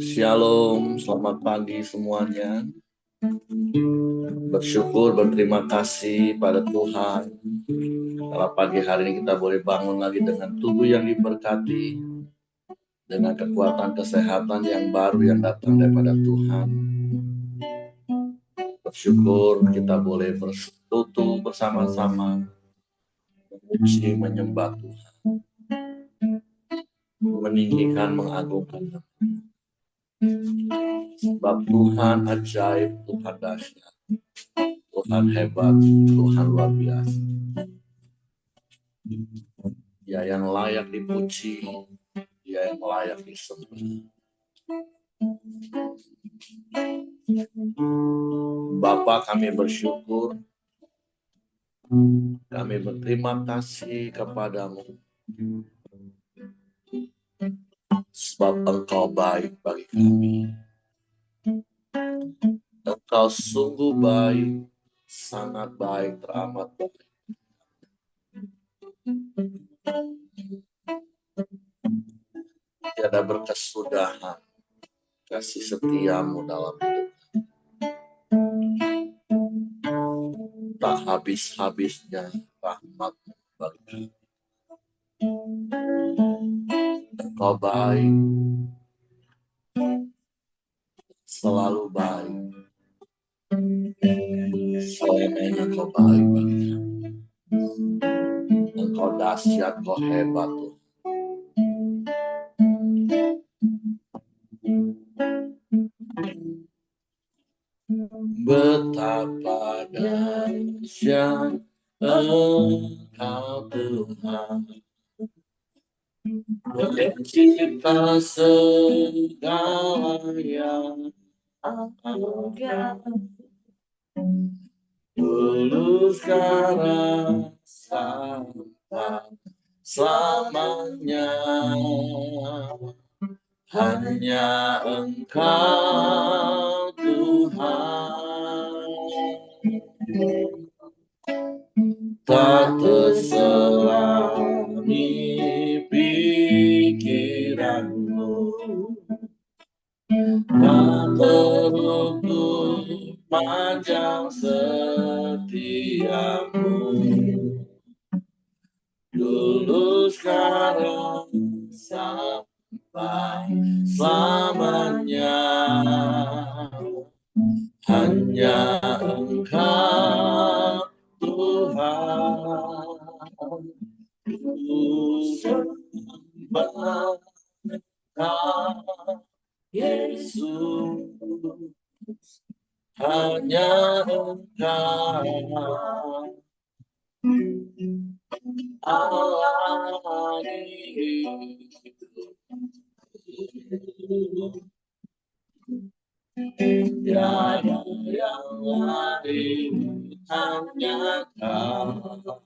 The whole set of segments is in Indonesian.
Shalom, selamat pagi semuanya. Bersyukur, berterima kasih pada Tuhan. Kalau pagi hari ini kita boleh bangun lagi dengan tubuh yang diberkati, dengan kekuatan kesehatan yang baru yang datang daripada Tuhan. Bersyukur kita boleh bersekutu bersama-sama, memuji, menyembah Tuhan, meninggikan, mengagungkan. Sebab Tuhan ajaib, Tuhan dahsyat, Tuhan hebat, Tuhan luar biasa. Dia yang layak dipuji, Dia yang layak disembah. Bapa, kami bersyukur, kami berterima kasih kepadamu, sebab Engkau baik bagi kami. Engkau sungguh baik, sangat baik, teramat baik. Tiada berkesudahan kasih setiamu dalam hidup. Tak habis-habisnya rahmat-Mu bagi kami. Engkau baik, selalu baik. Selamanya Engkau baik bagi kami. Engkau dahsyat, Engkau hebat, Tuhan. Betapa dahsyat Engkau Tuhan, pencipta segala yang ada. Dulu, sekarang, sampai selamanya. Hanya Engkau Tuhan, tak terselami pikiranmu, tak terukur panjang setiamu. Dulu, sekarang, sampai selamanya. Hanya Engkau Tuhan, ku sembah Engkau Yesus. Hanya Engkau Allah hidup. Tiada yang lain, hanya Kau.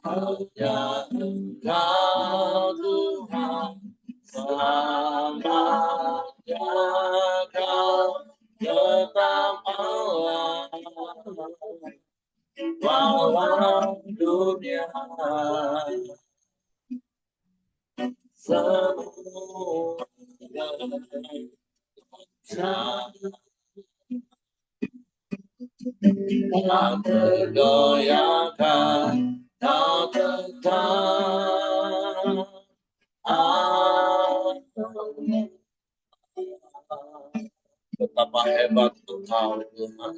Hanya Engkau Tuhan, selamanya Kau tetap Allah. Walau dunia semua tak tergoyahkan, Kau tetap Allah. Betapa hebat Engkau Tuhan,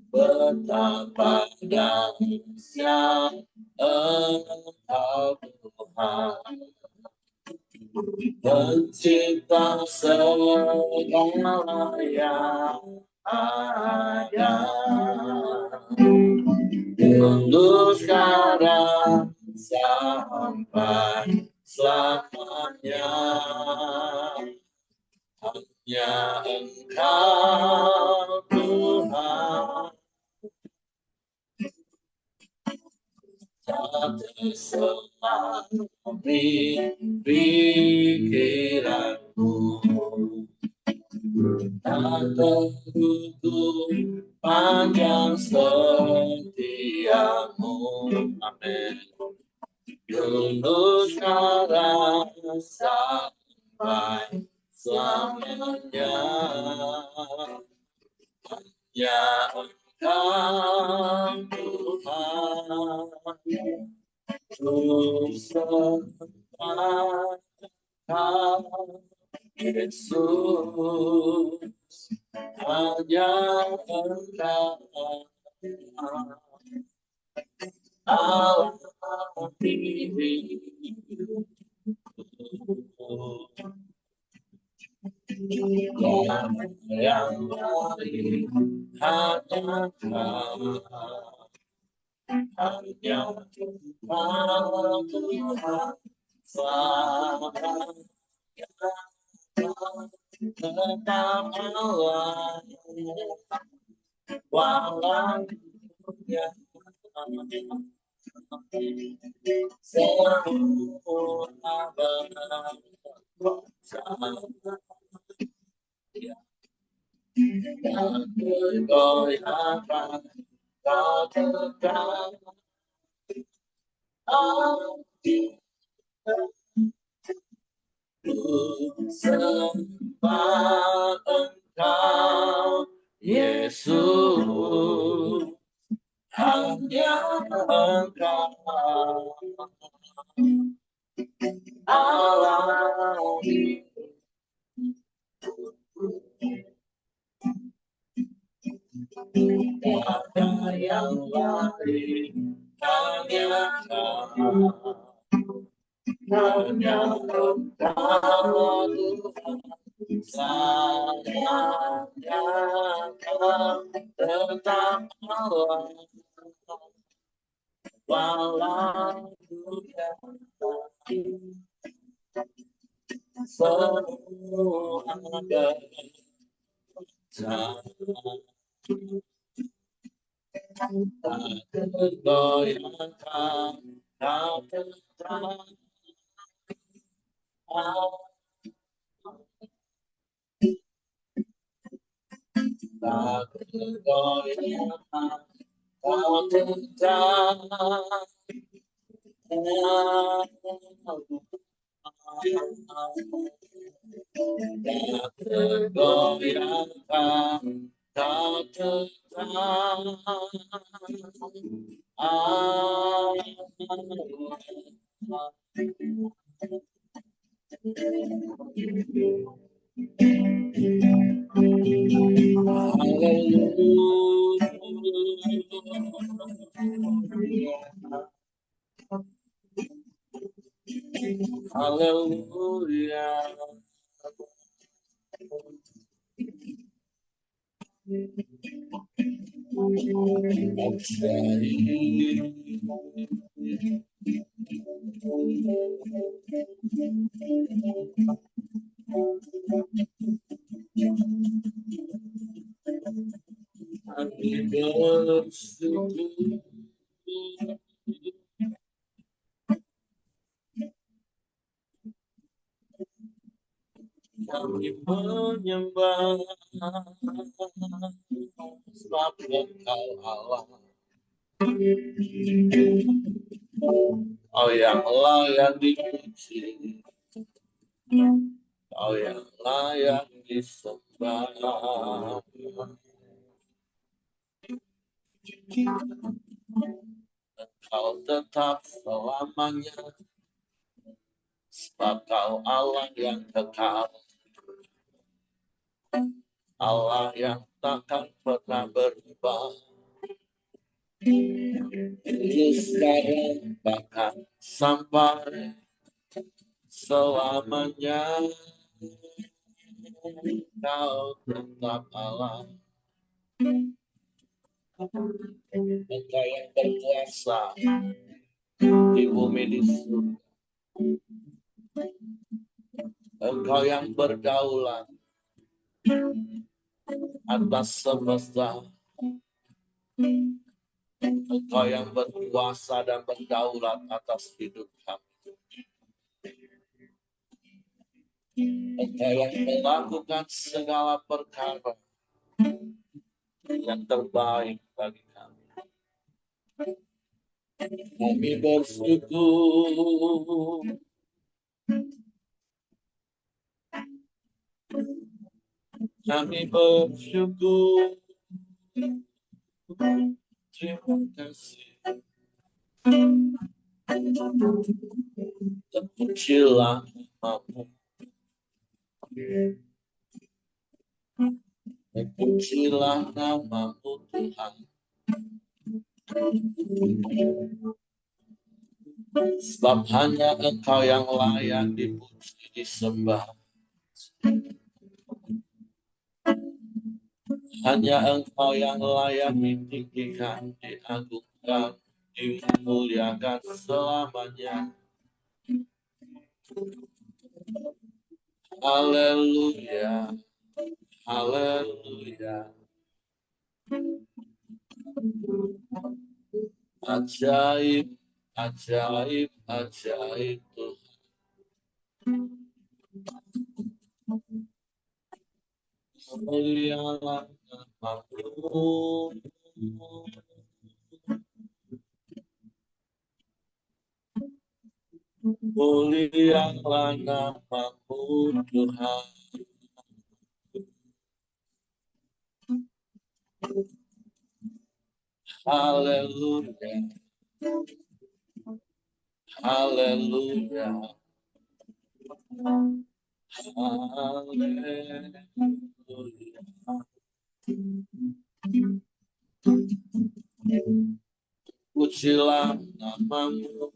betapa dahsyat Engkau Tuhan, pencipta segala yang ada. Dulu, sekarang, sampai selamanya. Hanya Engkau Tuhan, tak terselami pikiranmu, tak terukur panjang setiamu. Amin. dulu sekarang sampai selamanya. Ya Engkau Tuhan, Kau Yesus, hanya Engkau Allah diriku. Yang lain hanya Kau, hanya Kau Tuhan, tetap Allah, walau yang semua bergoyahkan, kau tetap sembah Engkau, Yesus, hanya Engkau Allah. Tiada yang lain, hanya Kau, hanya Engkau Tuhan, sayangnya Kau tetap Allah, walau dunia semua bergoyahkan, kau tetap tak bergoyahkan, kau tetap tak bergoyahkan, kau tetap Haleluya. Kami bersyukur, kami menyembah, sebab Engkau Allah, Kau yang layak dipuji, Kau yang layak disembah. Kau tetap selamanya, sebab Kau Allah yang kekal, Allah yang takkan pernah berubah. Dulu sekarang bahkan sampai selamanya, Kau tetap Allah. Engkau yang berkuasa di bumi di surga, Engkau yang berdaulat atas semesta, Engkau yang berkuasa dan berdaulat atas hidup kami. Engkau yang melakukan segala perkara yang terbaik bagi kami. Kami bersyukur, kami bersyukur. Terima kasih. Terpujilah namamu, terpujilah namamu Tuhan. Sebab hanya Engkau yang layak dipuji, disembah. Hanya Engkau yang layak ditinggikan, diagungkan, dimuliakan selamanya. Haleluya, haleluya. Ajaib, ajaib, ajaib Tuhan. Mulialah namamu. Mulialah namamu Tuhan. Haleluya, haleluya, haleluya. Pujilah namamu,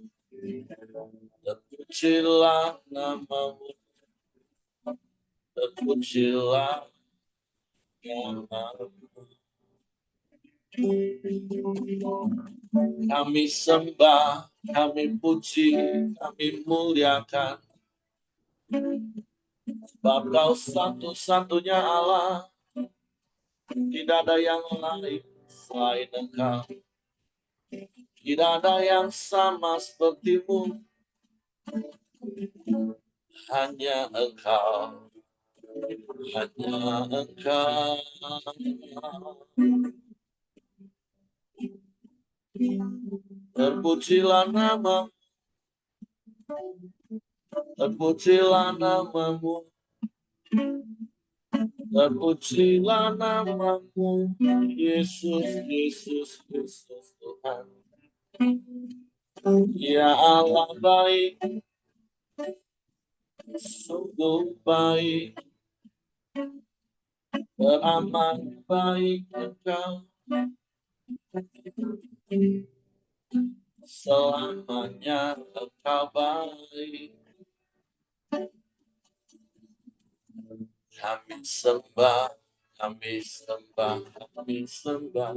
terpujilah namamu, terpujilah namamu. Kami sembah, kami puji, kami muliakan. Sebab Kau satu-satunya Allah, tidak ada yang lain selain Engkau. Tidak ada yang sama sepertimu, hanya Engkau, hanya Engkau. Terpujilah namamu, terpujilah namamu, terpujilah namamu, Yesus, Yesus, Yesus Tuhan. Ya Allah baik, sungguh baik, beramat baik Engkau. Selamanya Engkau baik. Kami sembah, kami sembah, kami sembah.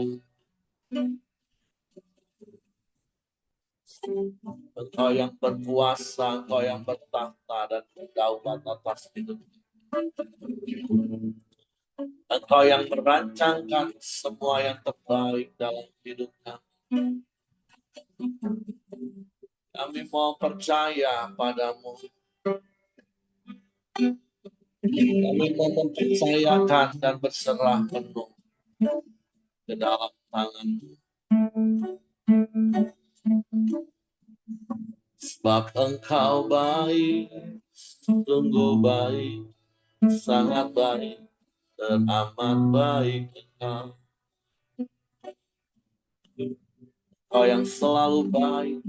Engkau yang berkuasa, Engkau yang bertahta dan berdaulat atas hidup. Engkau yang merancangkan semua yang terbaik dalam hidup kami. Kami mau percaya padamu. Kami mau mempercayakan dan berserah penuh ke dalam tangan-Mu. Sebab Engkau baik, sungguh baik, sangat baik, teramat baik Engkau. Engkau yang selalu baik,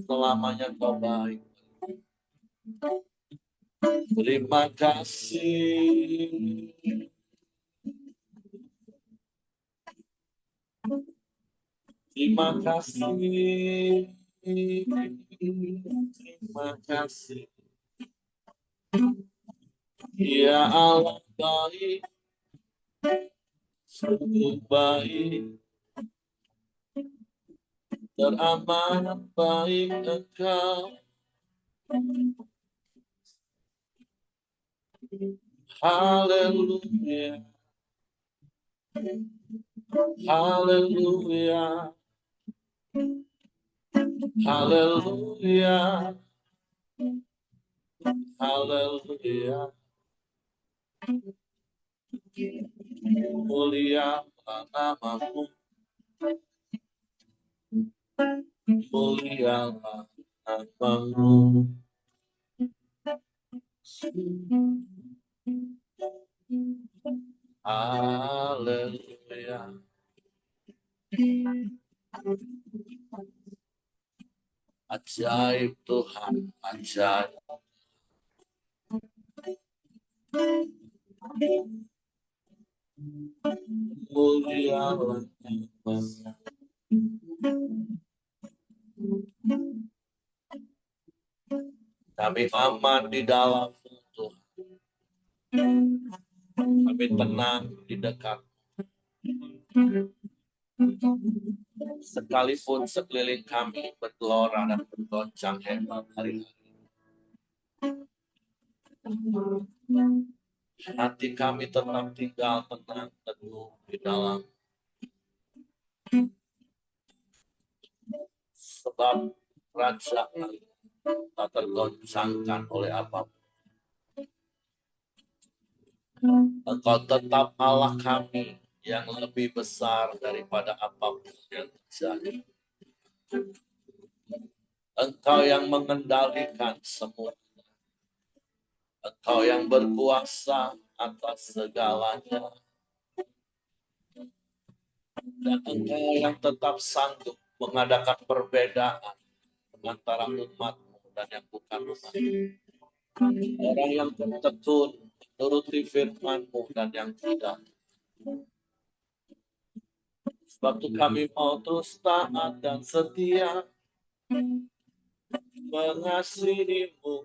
selamanya Kau baik. Terima kasih. Terima kasih. Terima kasih. Ya Allah baik, sungguh baik, teramat baik Engkau. Haleluya, haleluya, haleluya, haleluya. Mulia namamu, mulialah namamu. Haleluya. Ajaib Tuhan, ajaib. Mulialah namamu. Kami aman di dalam Tuhan. Kami tenang di dekat. Sekalipun sekeliling kami bergelora dan bergoncang hebat hari-hari. Hati kami tetap tinggal tenang teduh di dalam. Sebab kerajaan tak tergoncangkan oleh apapun. Engkau tetap Allah kami yang lebih besar daripada apapun yang terjadi. Engkau yang mengendalikan semua. Engkau yang berkuasa atas segalanya. Dan Engkau yang tetap sanggup mengadakan perbedaan antara umatmu dan yang bukan umatmu. Orang yang tekun menuruti firman-Mu dan yang tidak. Sebab itu kami mau terus taat dan setia mengasihi-Mu.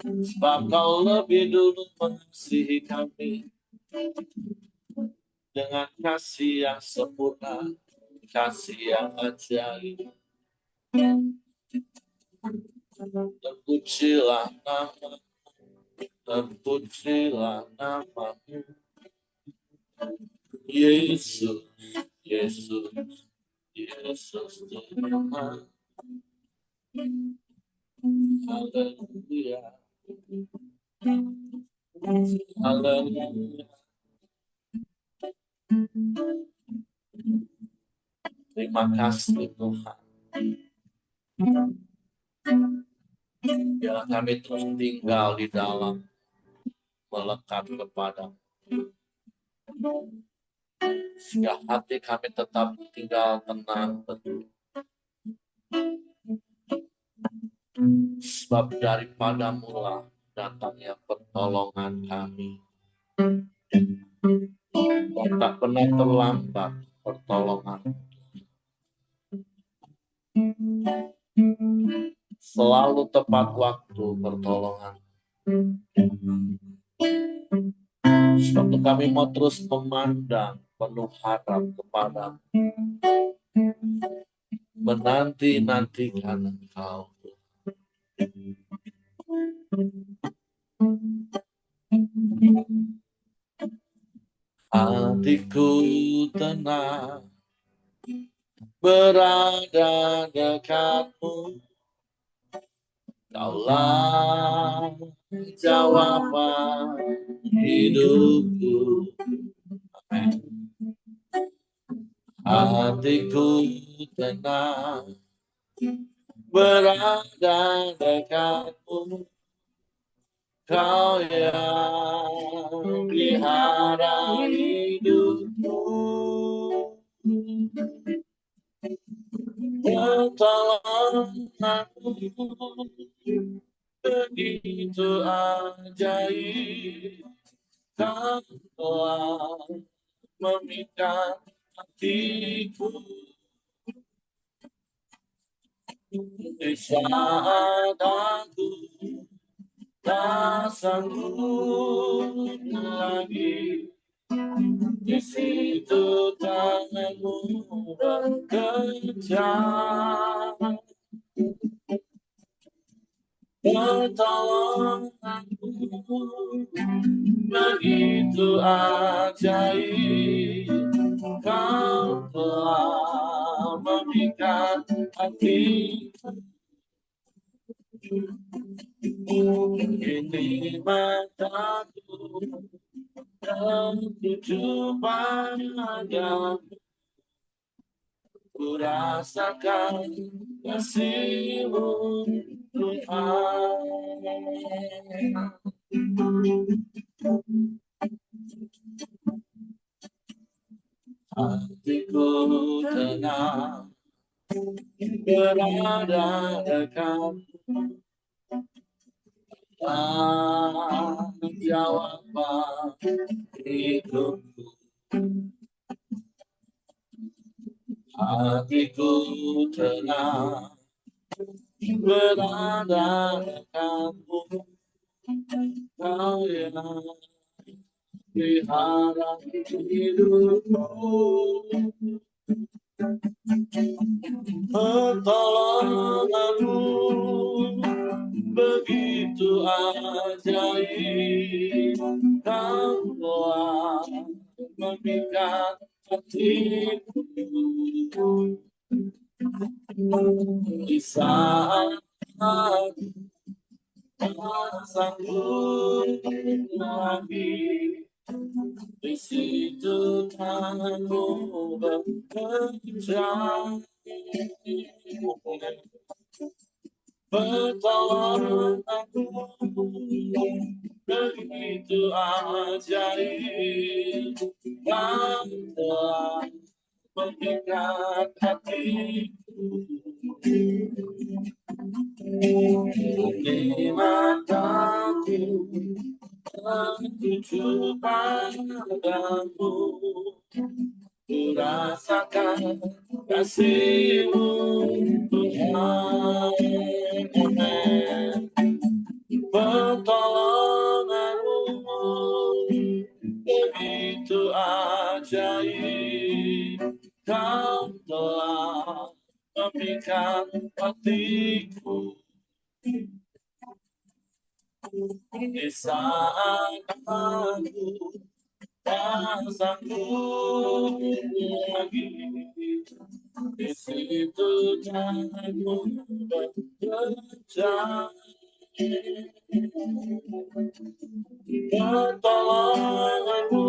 Sebab Kau lebih dulu mengasihi kami dengan kasih yang sempurna, kasih yang ajaib. Terpujilah nama, terpujilah nama-Mu. Yesus, Yesus, Yesus Tuhan. Haleluya. Haleluya. Terima kasih Tuhan. Biarlah kami terus tinggal di dalam, melekat kepada, sehingga hati kami tetap tinggal tenang teduh. Sebab daripadamu lah datangnya pertolongan kami. Dan tak pernah terlambat pertolongan. Selalu tepat waktu pertolongan. Sebab itu kami mau terus memandang penuh harap kepada, menanti-nantikan Engkau. Hatiku tenang berada dekatmu. Kaulah jawaban hidupku. Amin. Hatiku tenang berada dekatmu. Kau yang pelihara hidupku. Pertolonganmu begitu ajaib. Kau telah memikat hatiku. Di saat aku tak sanggup lagi, di situ tanganmu bekerja. Pertolonganmu begitu ajaib. Kau telah memikat hatiku. Ini mataku tertuju padamu. ku rasakan kasih-Mu Tuhan. Hatiku tenang berada dekat, jawaban hidupku. Hatiku tenang berada dekatmu, Kau yang pelihara hidupku. Pertolonganmu begitu ajaib, Kau telah memikat hatiku. Di saat aku tak sanggup lagi, di situ tanganmu bekerja. Pertolonganmu begitu ajaib, Kau telah memikat hatiku. Di mataku tertuju padamu, ku rasakan kasih-Mu Tuhan. Pertolonganmu begitu ajaib, Kau telah memikat hatiku. Di saat aku tak sanggup lagi, di situ tanganmu bekerja. Pertolonganmu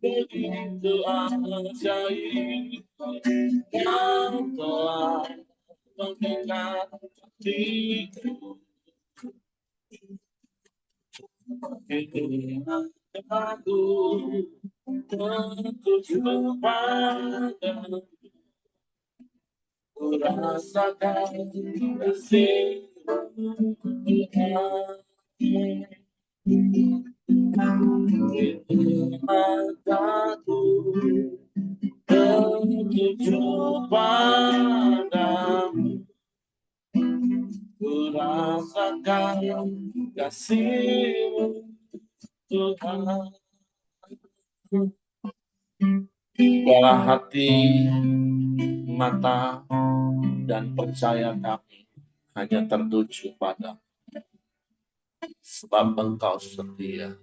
begitu ajaib, Kau telah memikat hatiku. Aku tertuju padamu, ku rasakan kasih-Mu Tuhan. Mataku tertuju padamu, ku rasakan kasih-Mu Tuhan. Bukalah hati, mata, dan percaya kami hanya tertuju pada, sebab Engkau setia.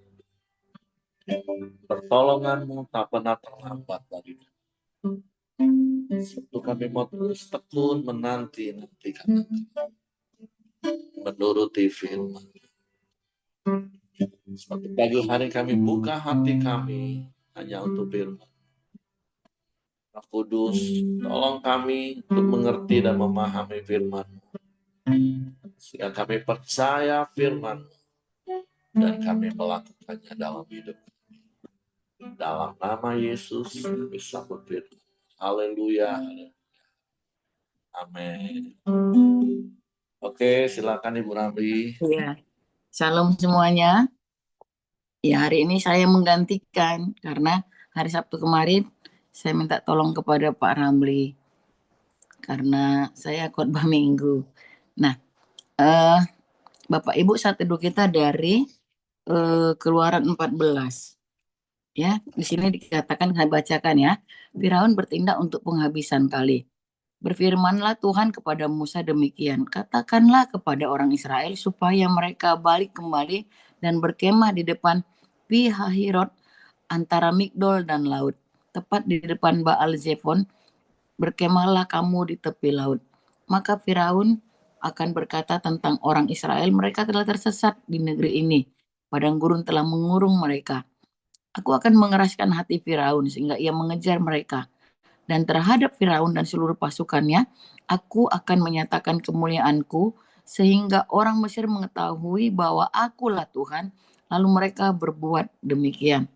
Pertolongan-Mu tak pernah terlambat bagi kami. Sebab kami mau terus tekun menanti-nantikan, menuruti firman. Suatu pagi hari kami buka hati kami hanya untuk firman. Roh Kudus, tolong kami untuk mengerti dan memahami firman, sehingga kami percaya firman dan kami melakukannya dalam hidup. Dalam nama Yesus kami sambut firman. Haleluya. Amin. Oke, silakan Ibu Ramli. Ya, shalom semuanya. Ya, hari ini saya menggantikan karena hari Sabtu kemarin saya minta tolong kepada Pak Ramli karena saya khotbah minggu. Nah, Bapak Ibu, saat teduh kita dari Keluaran 14. Ya, di sini dikatakan, saya bacakan ya. Firaun bertindak untuk penghabisan kali. Berfirmanlah Tuhan kepada Musa demikian, katakanlah kepada orang Israel supaya mereka balik kembali dan berkemah di depan Pi-hahirot antara Migdol dan laut, tepat di depan Baal Zephon, berkemahlah kamu di tepi laut. Maka Firaun akan berkata tentang orang Israel, mereka telah tersesat di negeri ini, padang gurun telah mengurung mereka. Aku akan mengeraskan hati Firaun sehingga ia mengejar mereka. Dan terhadap Firaun dan seluruh pasukannya, aku akan menyatakan kemuliaanku, sehingga orang Mesir mengetahui bahwa akulah Tuhan, lalu mereka berbuat demikian.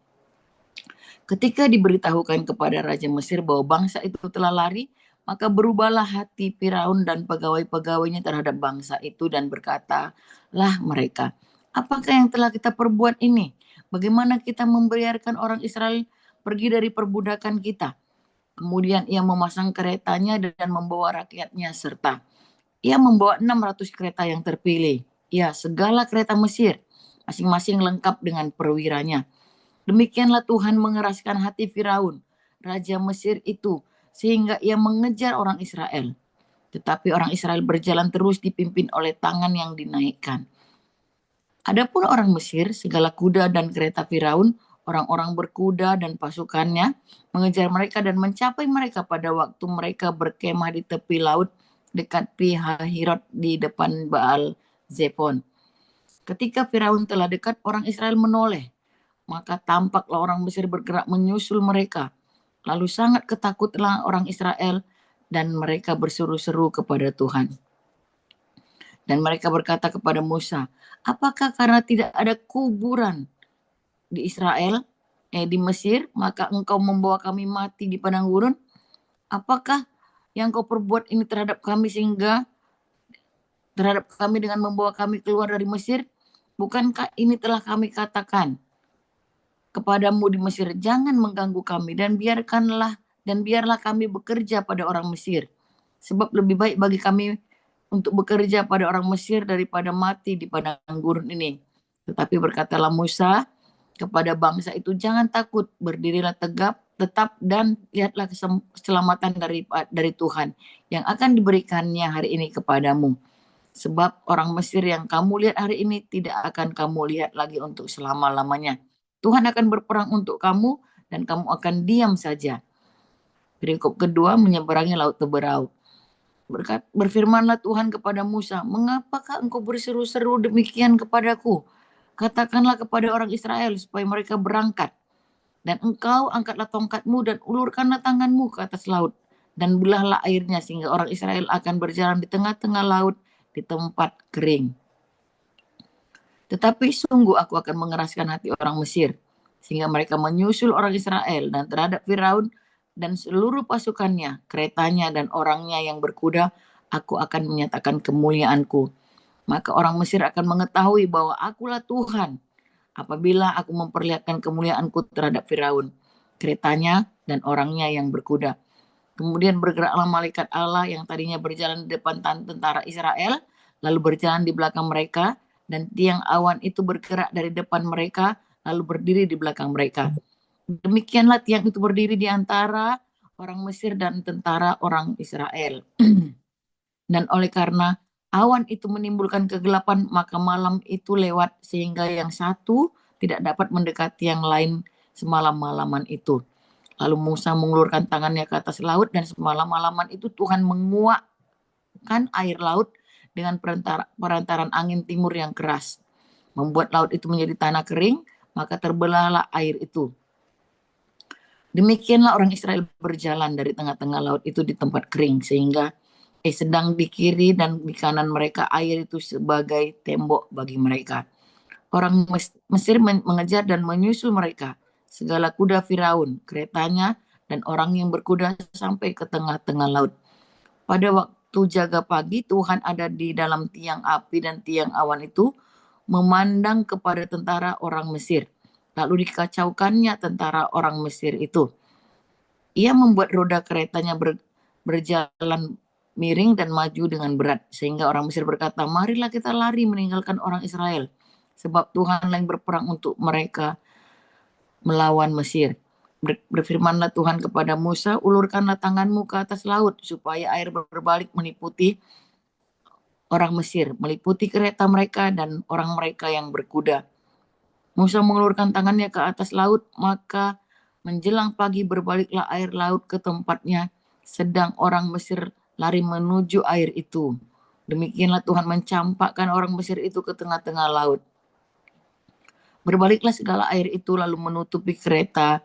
Ketika diberitahukan kepada Raja Mesir bahwa bangsa itu telah lari, maka berubahlah hati Firaun dan pegawai-pegawainya terhadap bangsa itu dan berkatalah mereka, apakah yang telah kita perbuat ini? Bagaimana kita membiarkan orang Israel pergi dari perbudakan kita? Kemudian ia memasang keretanya dan membawa rakyatnya serta. Ia membawa 600 kereta yang terpilih. Ya, segala kereta Mesir, masing-masing lengkap dengan perwiranya. Demikianlah Tuhan mengeraskan hati Firaun, Raja Mesir itu, sehingga ia mengejar orang Israel. Tetapi orang Israel berjalan terus dipimpin oleh tangan yang dinaikkan. Adapun orang Mesir, segala kuda dan kereta Firaun, orang-orang berkuda dan pasukannya, mengejar mereka dan mencapai mereka pada waktu mereka berkemah di tepi laut dekat Pihahirot di depan Baal Zefon. Ketika Firaun telah dekat, orang Israel menoleh. Maka tampaklah orang Mesir bergerak menyusul mereka. Lalu sangat ketakutlah orang Israel dan mereka berseru-seru kepada Tuhan. Dan mereka berkata kepada Musa, apakah karena tidak ada kuburan di Israel, di Mesir, maka engkau membawa kami mati di padang gurun? Apakah yang kau perbuat ini terhadap kami sehingga terhadap kami dengan membawa kami keluar dari Mesir? Bukankah ini telah kami katakan kepadamu di Mesir, jangan mengganggu kami dan biarlah kami bekerja pada orang Mesir. Sebab lebih baik bagi kami untuk bekerja pada orang Mesir daripada mati di padang gurun ini. Tetapi berkatalah Musa kepada bangsa itu, jangan takut, berdirilah tetap dan lihatlah keselamatan dari Tuhan yang akan diberikannya hari ini kepadamu. Sebab orang Mesir yang kamu lihat hari ini tidak akan kamu lihat lagi untuk selama-lamanya. Tuhan akan berperang untuk kamu dan kamu akan diam saja. Perikop kedua, menyeberangi laut Teberau. Berfirmanlah Tuhan kepada Musa, mengapakah engkau berseru-seru demikian kepadaku? Katakanlah kepada orang Israel supaya mereka berangkat. Dan engkau angkatlah tongkatmu dan ulurkanlah tanganmu ke atas laut. Dan belahlah airnya sehingga orang Israel akan berjalan di tengah-tengah laut di tempat kering. Tetapi sungguh aku akan mengeraskan hati orang Mesir, sehingga mereka menyusul orang Israel, dan terhadap Firaun dan seluruh pasukannya, keretanya dan orangnya yang berkuda, aku akan menyatakan kemuliaanku. Maka orang Mesir akan mengetahui bahwa akulah Tuhan, apabila aku memperlihatkan kemuliaanku terhadap Firaun, keretanya dan orangnya yang berkuda. Kemudian bergeraklah malaikat Allah yang tadinya berjalan di depan tentara Israel, lalu berjalan di belakang mereka, dan tiang awan itu bergerak dari depan mereka, lalu berdiri di belakang mereka. Demikianlah tiang itu berdiri di antara orang Mesir dan tentara orang Israel. Dan oleh karena awan itu menimbulkan kegelapan, maka malam itu lewat sehingga yang satu tidak dapat mendekati yang lain semalam-malaman itu. Lalu Musa mengulurkan tangannya ke atas laut dan semalam-malaman itu Tuhan menguakkan air laut dengan perantaran angin timur yang keras. Membuat laut itu menjadi tanah kering, maka terbelahlah air itu. Demikianlah orang Israel berjalan dari tengah-tengah laut itu di tempat kering, sehingga sedang di kiri dan di kanan mereka air itu sebagai tembok bagi mereka. Orang Mesir mengejar dan menyusul mereka, segala kuda Firaun, keretanya, dan orang yang berkuda sampai ke tengah-tengah laut. Pada waktu jaga pagi, Tuhan ada di dalam tiang api dan tiang awan itu, memandang kepada tentara orang Mesir. Lalu dikacaukannya tentara orang Mesir itu. Ia membuat roda keretanya berjalan miring dan maju dengan berat. Sehingga orang Mesir berkata, marilah kita lari meninggalkan orang Israel. Sebab Tuhan yang berperang untuk mereka melawan Mesir. Berfirmanlah Tuhan kepada Musa, ulurkanlah tanganmu ke atas laut, supaya air berbalik meliputi orang Mesir, meliputi kereta mereka dan orang mereka yang berkuda. Musa mengulurkan tangannya ke atas laut, maka menjelang pagi berbaliklah air laut ke tempatnya, sedang orang Mesir lari menuju air itu. Demikianlah Tuhan mencampakkan orang Mesir itu ke tengah-tengah laut. Berbaliklah segala air itu lalu menutupi kereta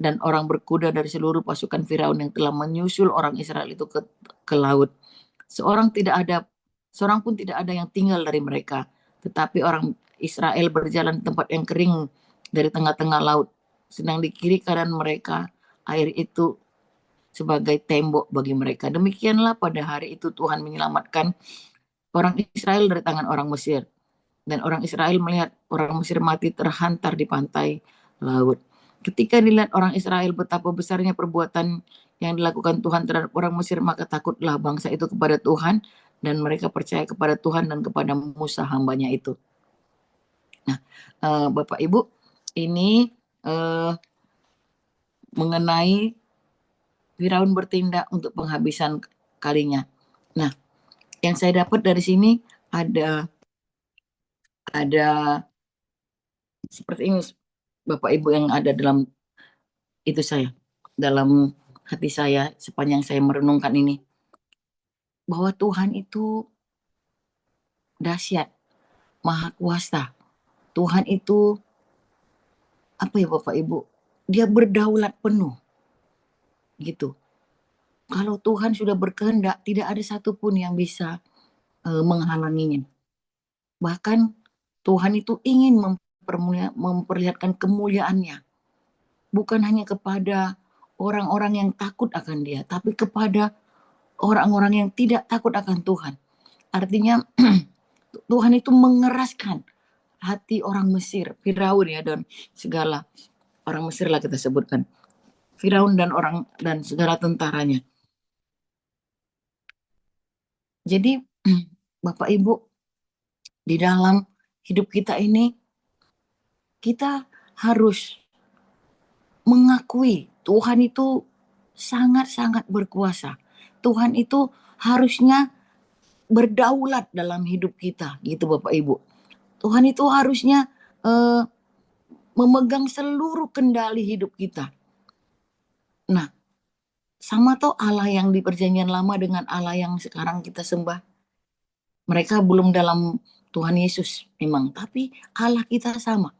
dan orang berkuda dari seluruh pasukan Firaun yang telah menyusul orang Israel itu ke laut. Seorang pun tidak ada yang tinggal dari mereka, tetapi orang Israel berjalan di tempat yang kering dari tengah-tengah laut. Sedang di kiri kanan mereka air itu sebagai tembok bagi mereka. Demikianlah pada hari itu Tuhan menyelamatkan orang Israel dari tangan orang Mesir. Dan orang Israel melihat orang Mesir mati terhantar di pantai laut. Ketika dilihat orang Israel betapa besarnya perbuatan yang dilakukan Tuhan terhadap orang Mesir, maka takutlah bangsa itu kepada Tuhan, dan mereka percaya kepada Tuhan dan kepada Musa hambanya itu. Nah, Bapak Ibu, ini mengenai Firaun bertindak untuk penghabisan kalinya. Nah, yang saya dapat dari sini ada seperti ini, Bapak Ibu, yang ada dalam itu dalam hati saya sepanjang saya merenungkan ini, bahwa Tuhan itu dahsyat, maha kuasa. Tuhan itu apa ya Bapak Ibu? Dia berdaulat penuh gitu. Kalau Tuhan sudah berkehendak, tidak ada satupun yang bisa menghalanginya. Bahkan Tuhan itu ingin memperlihatkan kemuliaannya, bukan hanya kepada orang-orang yang takut akan Dia, tapi kepada orang-orang yang tidak takut akan Tuhan. Artinya Tuhan itu mengeraskan hati orang Mesir, Firaun ya, dan segala orang Mesir lah kita sebutkan. Firaun dan segala tentaranya. Jadi Bapak Ibu, di dalam hidup kita ini kita harus mengakui Tuhan itu sangat-sangat berkuasa. Tuhan itu harusnya berdaulat dalam hidup kita, gitu Bapak Ibu. Tuhan itu harusnya memegang seluruh kendali hidup kita. Nah, sama toh Allah yang di perjanjian lama dengan Allah yang sekarang kita sembah. Mereka belum dalam Tuhan Yesus memang, tapi Allah kita sama.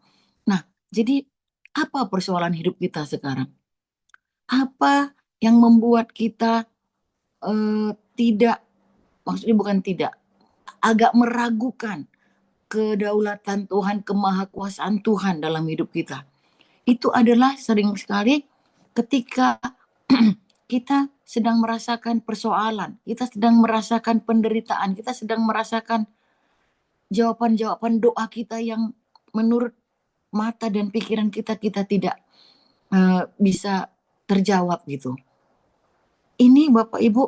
Nah, jadi apa persoalan hidup kita sekarang? Apa yang membuat kita tidak, maksudnya bukan tidak, agak meragukan kedaulatan Tuhan, kemahakuasaan Tuhan dalam hidup kita? Itu adalah sering sekali ketika kita sedang merasakan persoalan, kita sedang merasakan penderitaan, kita sedang merasakan jawaban-jawaban doa kita yang menurut mata dan pikiran kita tidak bisa terjawab gitu. Ini Bapak Ibu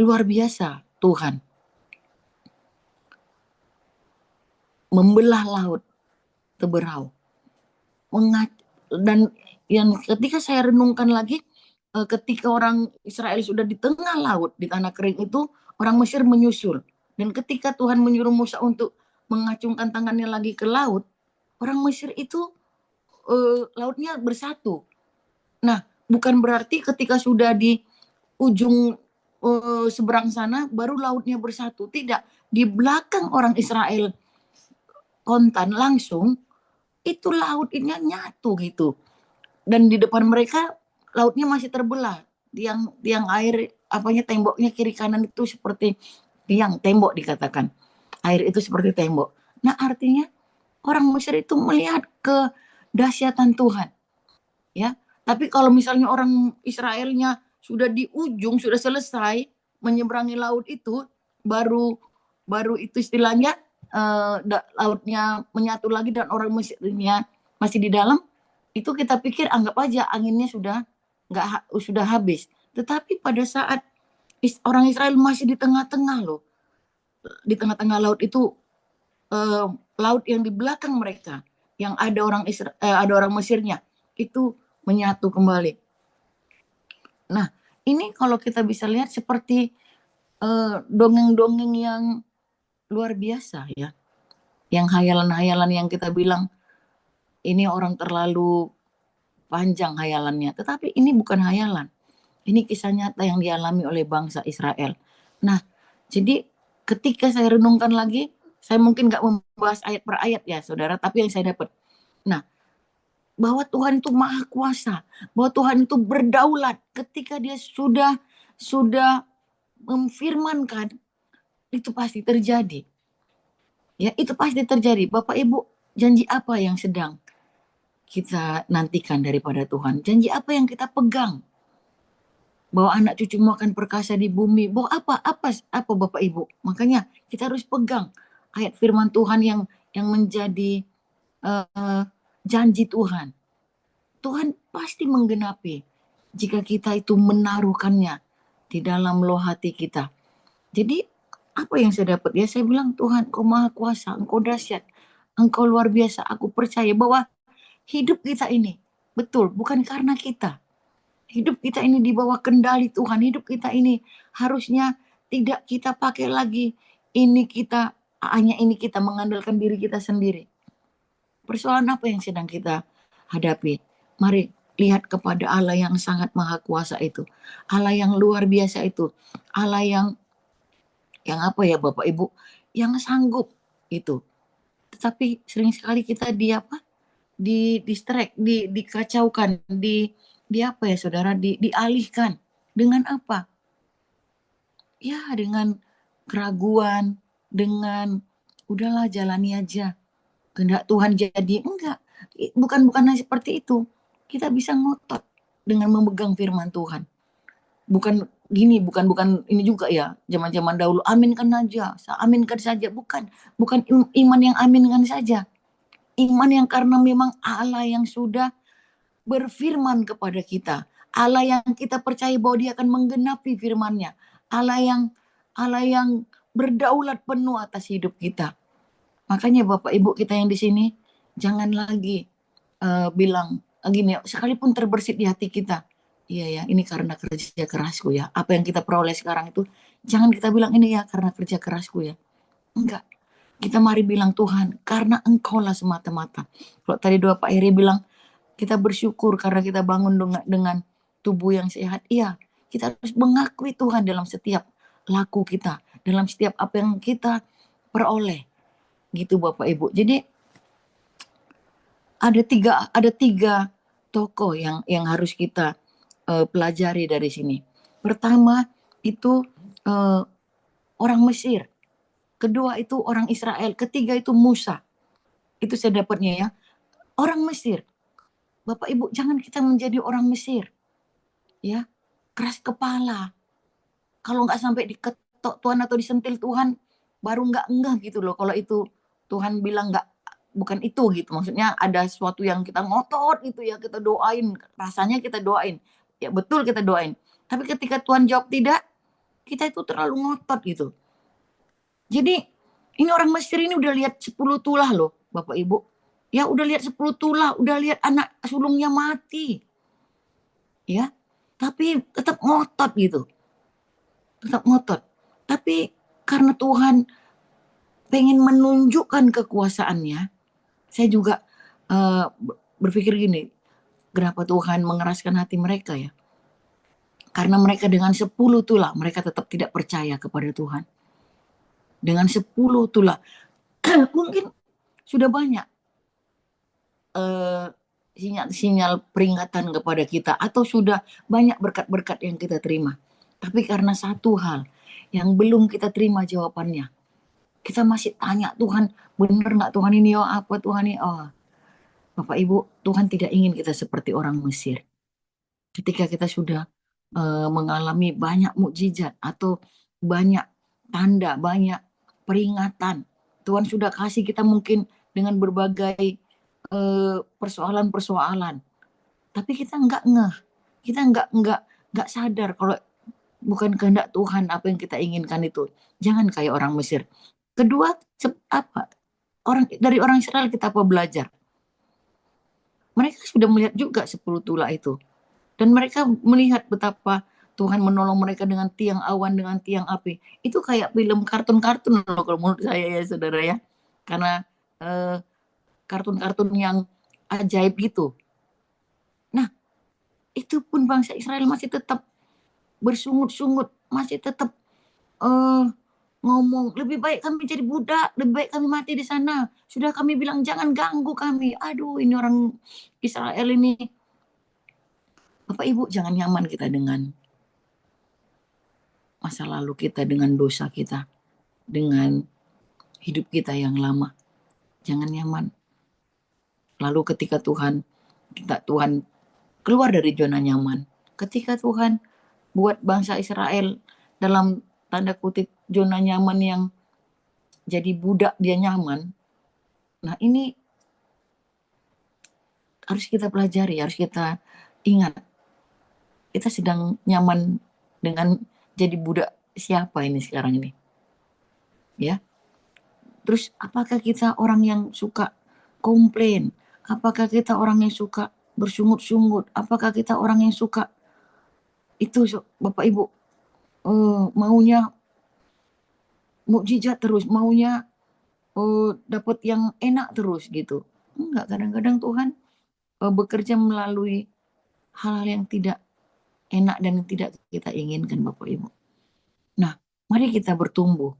luar biasa Tuhan membelah laut Teberau. Dan yang ketika saya renungkan lagi, ketika orang Israel sudah di tengah laut, di tanah kering itu, orang Mesir menyusul. Dan ketika Tuhan menyuruh Musa untuk mengacungkan tangannya lagi ke laut, orang Mesir itu lautnya bersatu. Nah, bukan berarti ketika sudah di ujung seberang sana baru lautnya bersatu. Tidak, di belakang orang Israel kontan langsung itu lautnya nyatu gitu. Dan di depan mereka lautnya masih terbelah. Tiang air temboknya kiri kanan itu seperti tiang tembok dikatakan. Air itu seperti tembok. Nah, artinya orang Mesir itu melihat kedahsyatan Tuhan. Ya. Tapi kalau misalnya orang Israelnya sudah di ujung, sudah selesai menyeberangi laut itu, baru itu istilahnya lautnya menyatu lagi dan orang Mesirnya masih di dalam, itu kita pikir anggap aja anginnya sudah habis. Tetapi pada saat orang Israel masih di tengah-tengah loh, di tengah-tengah laut itu, laut yang di belakang mereka, yang ada orang Mesirnya, itu menyatu kembali. Nah, ini kalau kita bisa lihat seperti dongeng-dongeng yang luar biasa ya. Yang hayalan-hayalan yang kita bilang ini orang terlalu panjang hayalannya. Tetapi ini bukan hayalan. Ini kisah nyata yang dialami oleh bangsa Israel. Nah, jadi ketika saya renungkan lagi, saya mungkin nggak membahas ayat per ayat ya saudara, tapi yang saya dapat. Nah, bahwa Tuhan itu maha kuasa, bahwa Tuhan itu berdaulat. Ketika dia sudah memfirmankan, itu pasti terjadi. Ya, itu pasti terjadi. Bapak Ibu, janji apa yang sedang kita nantikan daripada Tuhan? Janji apa yang kita pegang? Bahwa anak cucumu akan perkasa di bumi. Bahwa apa Bapak Ibu? Makanya kita harus pegang ayat firman Tuhan yang menjadi uh, janji Tuhan. Tuhan pasti menggenapi jika kita itu menaruhkannya di dalam loh hati kita. Jadi apa yang saya dapat? Ya saya bilang, Tuhan, Kau maha kuasa, Engkau dahsyat, Engkau luar biasa. Aku percaya bahwa hidup kita ini, betul, bukan karena kita. Hidup kita ini di bawah kendali Tuhan. Hidup kita ini harusnya tidak kita pakai lagi. Hanya ini kita mengandalkan diri kita sendiri. Persoalan apa yang sedang kita hadapi? Mari lihat kepada Allah yang sangat maha kuasa itu. Allah yang luar biasa itu. Allah yang apa ya Bapak Ibu? Yang sanggup itu. Tetapi sering sekali kita distract, dikacaukan, di apa ya saudara, dialihkan dengan apa? Ya dengan keraguan, dengan udahlah jalani aja. Kehendak Tuhan jadi enggak. Bukan seperti itu. Kita bisa ngotot dengan memegang firman Tuhan. Bukan gini, bukan ini juga ya. Zaman-zaman dahulu aminkan aja, aminkan saja, bukan iman yang aminkan saja. Iman yang karena memang Allah yang sudah berfirman kepada kita. Allah yang kita percaya bahwa dia akan menggenapi firman-Nya. Allah yang berdaulat penuh atas hidup kita. Makanya Bapak Ibu kita yang di sini jangan lagi bilang gini, sekalipun terbersit di hati kita, iya ya, ini karena kerja kerasku ya. Apa yang kita peroleh sekarang itu, jangan kita bilang ini ya karena kerja kerasku ya. Enggak. Kita mari bilang Tuhan, karena Engkaulah semata-mata. Kalau tadi doa Pak Eri bilang, kita bersyukur karena kita bangun dengan tubuh yang sehat. Iya, kita harus mengakui Tuhan dalam setiap laku kita, dalam setiap apa yang kita peroleh. Gitu Bapak Ibu. Jadi ada tiga tokoh yang harus kita pelajari dari sini. Pertama itu orang Mesir, kedua itu orang Israel, ketiga itu Musa. Itu saya dapatnya ya. Orang Mesir, Bapak Ibu jangan kita menjadi orang Mesir, ya, keras kepala. Kalau nggak sampai diketok Tuhan atau disentil Tuhan, baru nggak enggah gitu loh. Kalau itu Tuhan bilang nggak, bukan itu gitu. Maksudnya ada sesuatu yang kita ngotot gitu ya, kita doain. Rasanya kita doain. Ya betul kita doain. Tapi ketika Tuhan jawab tidak, kita itu terlalu ngotot gitu. Jadi ini orang Mesir ini udah lihat 10 tulah loh Bapak Ibu. Ya udah lihat 10 tulah, udah lihat anak sulungnya mati. Ya, tapi tetap ngotot gitu. Tetap ngotot. Tapi karena Tuhan pengen menunjukkan kekuasaannya, saya juga berpikir gini, kenapa Tuhan mengeraskan hati mereka ya? Karena mereka dengan 10 tulah, mereka tetap tidak percaya kepada Tuhan. Dengan 10 tulah, mungkin sudah banyak sinyal-sinyal peringatan kepada kita, atau sudah banyak berkat-berkat yang kita terima. Tapi karena satu hal yang belum kita terima jawabannya, kita masih tanya Tuhan, benar nggak Tuhan ini, oh apa Tuhan ini, oh Bapak Ibu, Tuhan tidak ingin kita seperti orang Mesir. Ketika kita sudah mengalami banyak mukjizat atau banyak tanda, banyak peringatan, Tuhan sudah kasih kita mungkin dengan berbagai persoalan-persoalan, tapi kita nggak ngeh, kita nggak sadar kalau bukan kehendak Tuhan apa yang kita inginkan itu. Jangan kayak orang Mesir. Kedua, apa? Dari orang Israel kita apa belajar? Mereka sudah melihat juga 10 tulah itu. Dan mereka melihat betapa Tuhan menolong mereka dengan tiang awan, dengan tiang api. Itu kayak film kartun-kartun loh kalau menurut saya ya saudara ya. Karena kartun-kartun yang ajaib gitu. Nah, itu pun bangsa Israel masih tetap bersungut-sungut, masih tetap ngomong, lebih baik kami jadi budak, lebih baik kami mati di sana. Sudah kami bilang jangan ganggu kami. Aduh, ini orang Israel ini. Bapak Ibu, jangan nyaman kita dengan masa lalu kita, dengan dosa kita, dengan hidup kita yang lama. Jangan nyaman. Lalu ketika Tuhan keluar dari zona nyaman. Ketika Tuhan buat bangsa Israel dalam tanda kutip zona nyaman yang jadi budak dia nyaman. Nah ini harus kita pelajari, harus kita ingat. Kita sedang nyaman dengan jadi budak siapa ini sekarang ini. Ya. Terus apakah kita orang yang suka komplain? Apakah kita orang yang suka bersungut-sungut? Apakah kita orang yang suka itu Bapak Ibu maunya mukjizat terus, maunya dapat yang enak terus gitu. Enggak, kadang-kadang Tuhan bekerja melalui hal-hal yang tidak enak dan yang tidak kita inginkan Bapak Ibu. Nah, mari kita bertumbuh.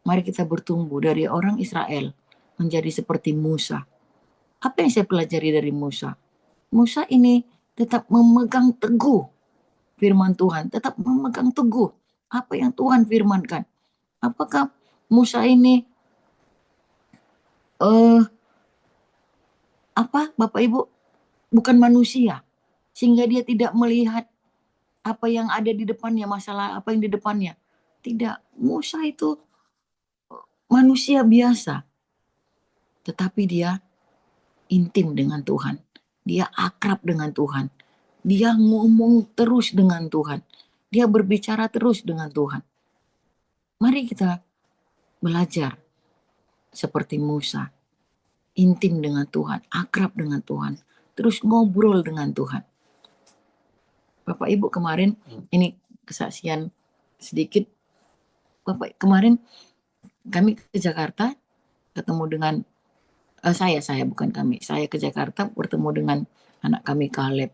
Mari kita bertumbuh dari orang Israel menjadi seperti Musa. Apa yang saya pelajari dari Musa? Musa ini tetap memegang teguh firman Tuhan, tetap memegang teguh apa yang Tuhan firmankan. Apakah Musa ini Bapak Ibu bukan manusia sehingga dia tidak melihat apa yang ada di depannya, masalah apa yang di depannya. Tidak, Musa itu manusia biasa, tetapi dia intim dengan Tuhan. Dia akrab dengan Tuhan. Dia ngomong terus dengan Tuhan. Dia berbicara terus dengan Tuhan. Mari kita belajar seperti Musa. Intim dengan Tuhan, akrab dengan Tuhan. Terus ngobrol dengan Tuhan. Bapak Ibu kemarin, ini kesaksian sedikit. Bapak kemarin kami ke Jakarta, ketemu dengan saya bukan kami. Saya ke Jakarta bertemu dengan anak kami Kaleb.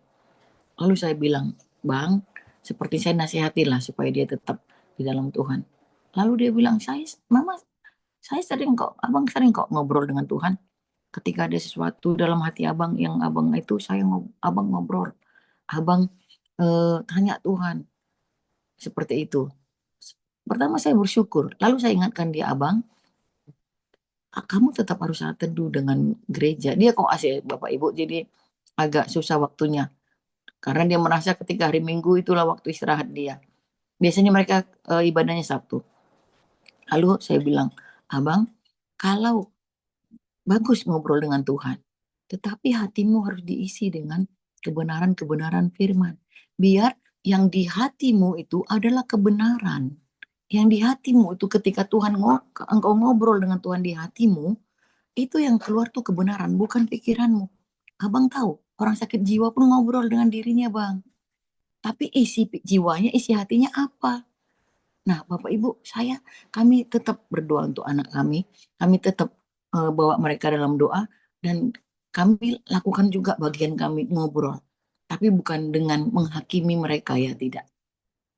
Lalu saya bilang, Bang, seperti saya nasihatilah supaya dia tetap di dalam Tuhan. Lalu dia bilang, Mama, Abang sering kok ngobrol dengan Tuhan. Ketika ada sesuatu dalam hati abang yang abang itu, abang ngobrol. Abang tanya Tuhan. Seperti itu. Pertama saya bersyukur. Lalu saya ingatkan dia, Abang, kamu tetap harus saat teduh dengan gereja. Dia kok asik Bapak Ibu, jadi agak susah waktunya. Karena dia merasa ketika hari Minggu itulah waktu istirahat dia. Biasanya mereka ibadahnya Sabtu. Lalu saya bilang, Abang, kalau bagus ngobrol dengan Tuhan, tetapi hatimu harus diisi dengan kebenaran-kebenaran firman. Biar yang di hatimu itu adalah kebenaran. Yang di hatimu itu ketika engkau ngobrol dengan Tuhan di hatimu, itu yang keluar tuh kebenaran, bukan pikiranmu. Abang tahu, orang sakit jiwa pun ngobrol dengan dirinya, Bang. Tapi isi hatinya apa? Nah, Bapak Ibu, kami tetap berdoa untuk anak kami. Kami tetap bawa mereka dalam doa dan kami lakukan juga bagian kami ngobrol. Tapi bukan dengan menghakimi mereka ya, tidak.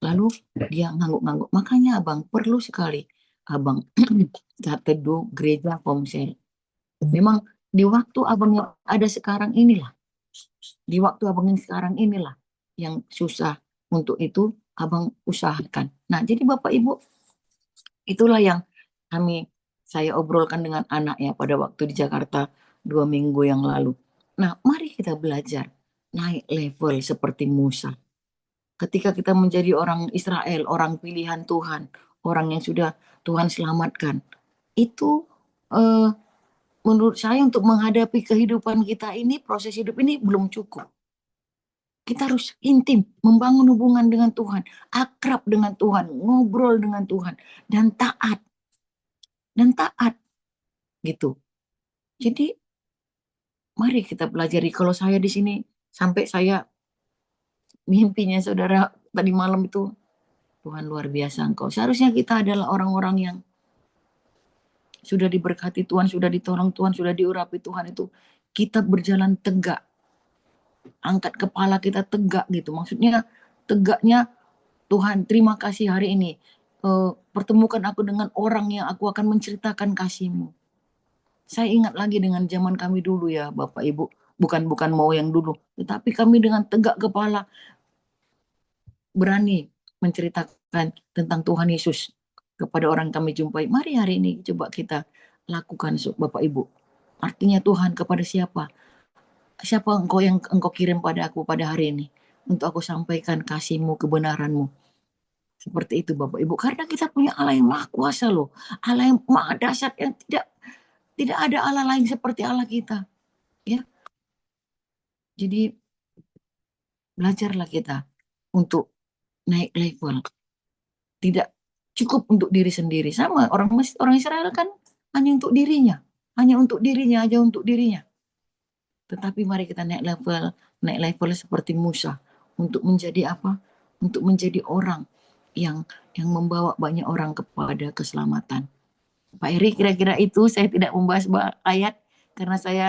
Lalu dia ngangguk-ngangguk. Makanya Abang perlu sekali Abang saat teduh gereja komsel. Memang di waktu Abang yang ada sekarang inilah, di waktu Abang yang sekarang inilah yang susah untuk itu Abang usahakan. Nah, jadi Bapak Ibu, itulah yang saya obrolkan dengan anak ya pada waktu di Jakarta 2 minggu yang lalu. Nah, mari kita belajar naik level seperti Musa. Ketika kita menjadi orang Israel, orang pilihan Tuhan, orang yang sudah Tuhan selamatkan, itu eh, menurut saya untuk menghadapi kehidupan kita ini, proses hidup ini belum cukup. Kita harus intim, membangun hubungan dengan Tuhan, akrab dengan Tuhan, ngobrol dengan Tuhan, dan taat. Gitu. Jadi mari kita pelajari. Kalau saya di sini sampai saya mimpinya saudara tadi malam itu, Tuhan luar biasa engkau. Seharusnya kita adalah orang-orang yang sudah diberkati Tuhan, sudah ditolong Tuhan, sudah diurapi Tuhan itu. Kita berjalan tegak. Angkat kepala kita tegak gitu. Maksudnya tegaknya Tuhan terima kasih hari ini. pertemukan aku dengan orang yang aku akan menceritakan kasih-Mu. Saya ingat lagi dengan zaman kami dulu ya Bapak Ibu, bukan mau yang dulu, tetapi kami dengan tegak kepala berani menceritakan tentang Tuhan Yesus kepada orang kami jumpai. Mari hari ini coba kita lakukan Bapak Ibu. Artinya Tuhan kepada siapa? Siapa engkau yang engkau kirim pada aku pada hari ini? Untuk aku sampaikan kasih-Mu, kebenaran-Mu. Seperti itu Bapak Ibu. Karena kita punya Allah yang maha kuasa loh. Allah yang maha dahsyat yang tidak ada Allah lain seperti Allah kita. Ya, jadi belajarlah kita untuk naik level. Tidak cukup untuk diri sendiri. Sama orang Israel kan hanya untuk dirinya. Hanya untuk dirinya aja untuk dirinya. Tetapi mari kita naik level seperti Musa untuk menjadi apa? Untuk menjadi orang yang membawa banyak orang kepada keselamatan. Pak Eri, kira-kira itu saya tidak membahas ayat karena saya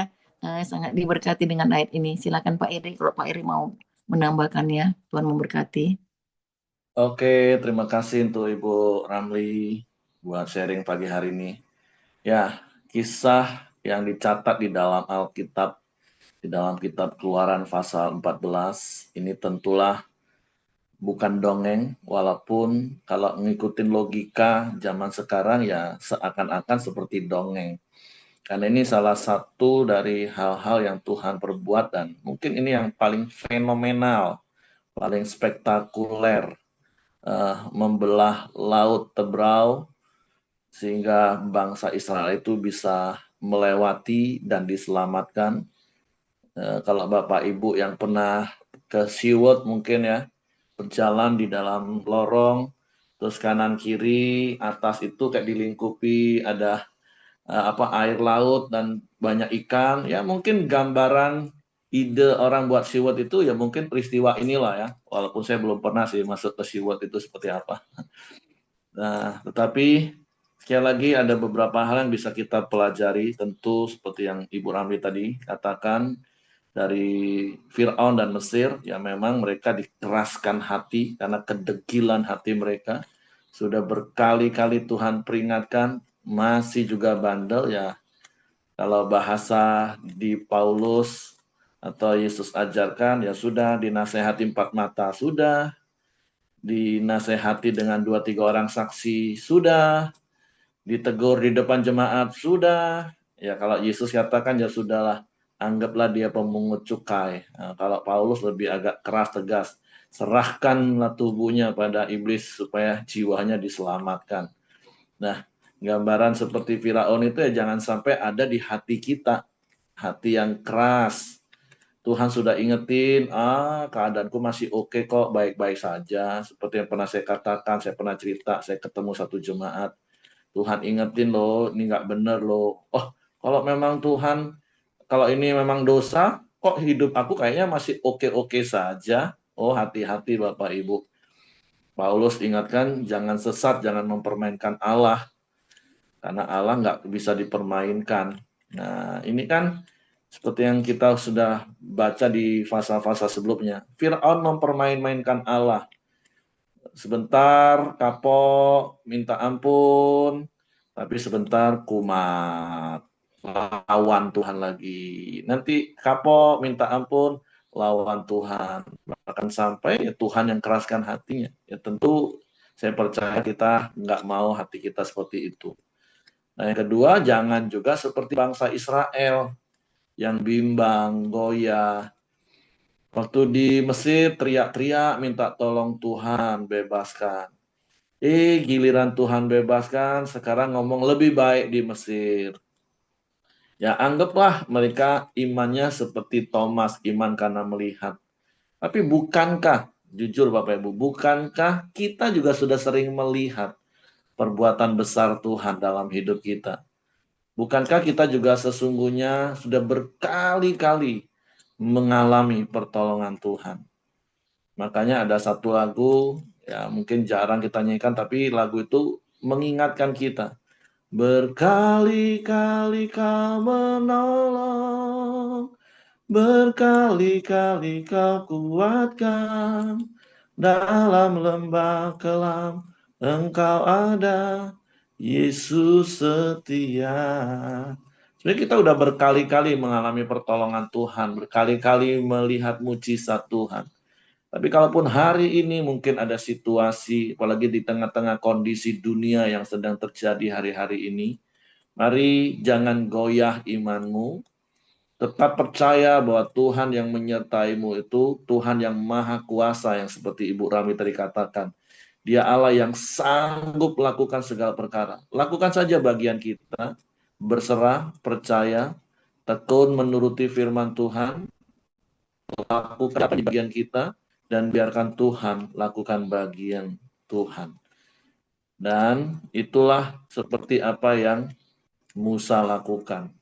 sangat diberkati dengan ayat ini. Silakan Pak Eri kalau Pak Eri mau menambahkannya. Tuhan memberkati. Oke, terima kasih untuk Ibu Ramli buat sharing pagi hari ini. Ya, kisah yang dicatat di dalam Alkitab, di dalam kitab Keluaran pasal 14, ini tentulah bukan dongeng, walaupun kalau ngikutin logika zaman sekarang ya seakan-akan seperti dongeng. Karena ini salah satu dari hal-hal yang Tuhan perbuat dan mungkin ini yang paling fenomenal, paling spektakuler, membelah laut Tebrau sehingga bangsa Israel itu bisa melewati dan diselamatkan. Kalau Bapak Ibu yang pernah ke SeaWorld mungkin ya, berjalan di dalam lorong, terus kanan kiri atas itu kayak dilingkupi ada air laut dan banyak ikan, ya mungkin gambaran ide orang buat SeaWorld itu ya mungkin peristiwa inilah ya, walaupun saya belum pernah sih masuk ke SeaWorld itu seperti apa. Nah, tetapi sekali lagi ada beberapa hal yang bisa kita pelajari, tentu seperti yang Ibu Ramli tadi katakan, dari Fir'aun dan Mesir, ya memang mereka dikeraskan hati karena kedegilan hati mereka. Sudah berkali-kali Tuhan peringatkan, masih juga bandel ya. Kalau bahasa di Paulus atau Yesus ajarkan, ya sudah dinasehati empat mata, sudah dinasehati dengan 2-3 orang saksi, sudah ditegur di depan jemaat, sudah. Ya kalau Yesus katakan ya sudahlah, anggaplah dia pemungut cukai. Nah, kalau Paulus lebih agak keras tegas, serahkanlah tubuhnya pada iblis supaya jiwanya diselamatkan. Nah, gambaran seperti Firaun itu ya jangan sampai ada di hati kita, hati yang keras. Tuhan sudah ingetin, keadaanku masih oke kok, baik-baik saja. Seperti yang pernah saya katakan, saya pernah cerita, saya ketemu satu jemaat, Tuhan ingetin loh, ini nggak bener loh. Oh, kalau memang Tuhan, kalau ini memang dosa, kok hidup aku kayaknya masih oke-oke saja. Oh, hati-hati Bapak Ibu. Paulus ingatkan, jangan sesat, jangan mempermainkan Allah. Karena Allah nggak bisa dipermainkan. Nah, ini kan seperti yang kita sudah baca di fasa-fasa sebelumnya. Fir'aun mempermain-mainkan Allah. Sebentar kapok, minta ampun, tapi sebentar kumat, lawan Tuhan lagi. Nanti kapok, minta ampun, lawan Tuhan. Bahkan sampai ya Tuhan yang keraskan hatinya. Ya tentu saya percaya kita nggak mau hati kita seperti itu. Nah yang kedua, jangan juga seperti bangsa Israel yang bimbang, goyah. Waktu di Mesir teriak-teriak minta tolong Tuhan bebaskan. Giliran Tuhan bebaskan, sekarang ngomong lebih baik di Mesir. Ya anggaplah mereka imannya seperti Thomas, iman karena melihat. Tapi bukankah, jujur Bapak Ibu, bukankah kita juga sudah sering melihat perbuatan besar Tuhan dalam hidup kita? Bukankah kita juga sesungguhnya sudah berkali-kali mengalami pertolongan Tuhan? Makanya ada satu lagu, ya mungkin jarang kita nyanyikan, tapi lagu itu mengingatkan kita. Berkali-kali kau menolong, berkali-kali kau kuatkan, dalam lembah kelam Engkau ada, Yesus setia. Sebenarnya kita udah berkali-kali mengalami pertolongan Tuhan, berkali-kali melihat mujizat Tuhan. Tapi kalaupun hari ini mungkin ada situasi, apalagi di tengah-tengah kondisi dunia yang sedang terjadi hari-hari ini, mari jangan goyah imanmu, tetap percaya bahwa Tuhan yang menyertaimu itu Tuhan yang maha kuasa, yang seperti Ibu Rami tadi katakan. Dia Allah yang sanggup lakukan segala perkara. Lakukan saja bagian kita, berserah, percaya, tekun menuruti firman Tuhan, lakukan bagian kita, dan biarkan Tuhan lakukan bagian Tuhan. Dan itulah seperti apa yang Musa lakukan.